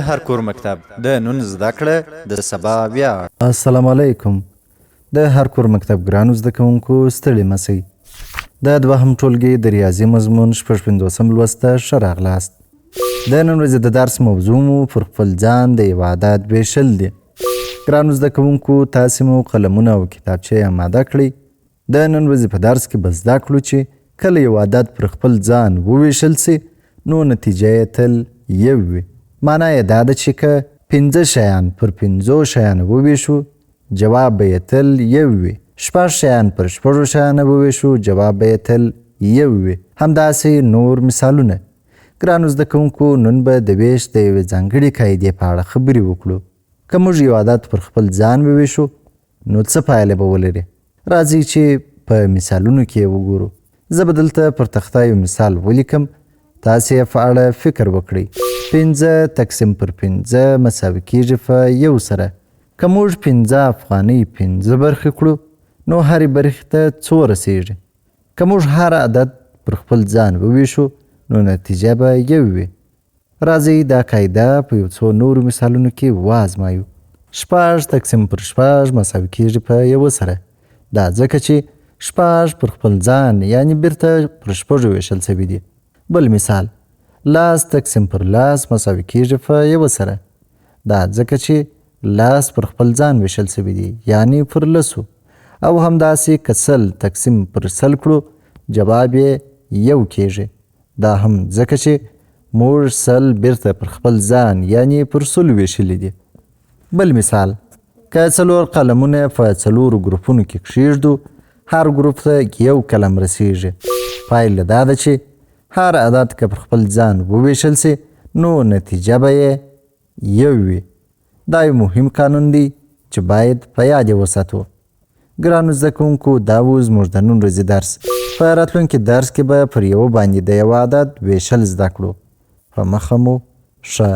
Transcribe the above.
هر کور مکتب د نن زده کړه د سبا ویاړ. السلام علیکم. د هر کور مکتب ګرانو زده کوونکو ستړي مه شئ. د دوهم ټولګي د ریاضي مضمون شپږ پنځوسم لوست ته ښه راغلاست. د نن ورځې د درس موضوع مو پر خپل ځان د یو عدد وېشل دي. ګرانو زده کوونکو تاسې مو قلمونه او کتابچې اماده کړئ. د نن ورځې په درس کې به زده کړو چې کله یو عدد پر خپل ځان وویشل سي نو نتیجه یې تل یو وي. معنا یې دا ده چې که 5 شیان پر 5 شیانو وویشو جواب به یې تل یو وي. 6 شیان پر 6 شیانو وویشو جواب به یې تل یو وي. همداسې نور مثالونه. ګرانو زده کوونکو نن به د ویش د یوې ځانګړې قاعدې په اړه خبرې وکړو. که موږ یو عدد پر خپل ځان وویشو نو څه پایله به ولري. راځئ چې په مثالونو کې وګورو. زه به دلته پر تخته یو مثال ولیکم. تاسې یې په اړه فکر وکړئ. 5 تقسیم پر 5 مساوي کیږي په 1 سره. که موږ 15 افغانۍ 5 برخې کړو نو هرې برخې ته 2 رسیږي. که موږ هر عدد پر خپل ځان وویشو نو نتیجه به 1 وي. راځئ دا قاعده په یو څو نورو مثالونو کې وازمایو. 6 تقسیم پر 6 مساوي کیږي په 1 سره. دا ځکه چې 6 پر خپل ځان یعنی بیرته پر 6 ویشل شوي دي. بل مثال 10 تقسیم پر 10 مساوي کیږي په 1 سره. دا ځکه چې 10 پر خپل ځان ویشل شوي دي یعنی پر 10. او همداسې که 100 تقسیم پر 100 کړو جواب یې 1 کیږي. دا هم ځکه چې موږ 100 بیرته پر خپل ځان یعنی پر 100 ویشلي دي. بل مثال که 4 قلمونه په 4 ګروپونو کې کښیږدو هر ګروپ ته 1 قلم رسیږي. پایله دا ده چې هر عدد که پر خپل ځان وویشل سي نو نتیجه به یې 1 وي. دا یو مهم قانون دی چې باید په یاد یې وساتو. ګرانو زده کوونکو دا و زموږ د نن ورځې درس. په راتلونکي درس کې به پر یو باندې د یو عدد ویشل زده کړو. په مخه مو ښه.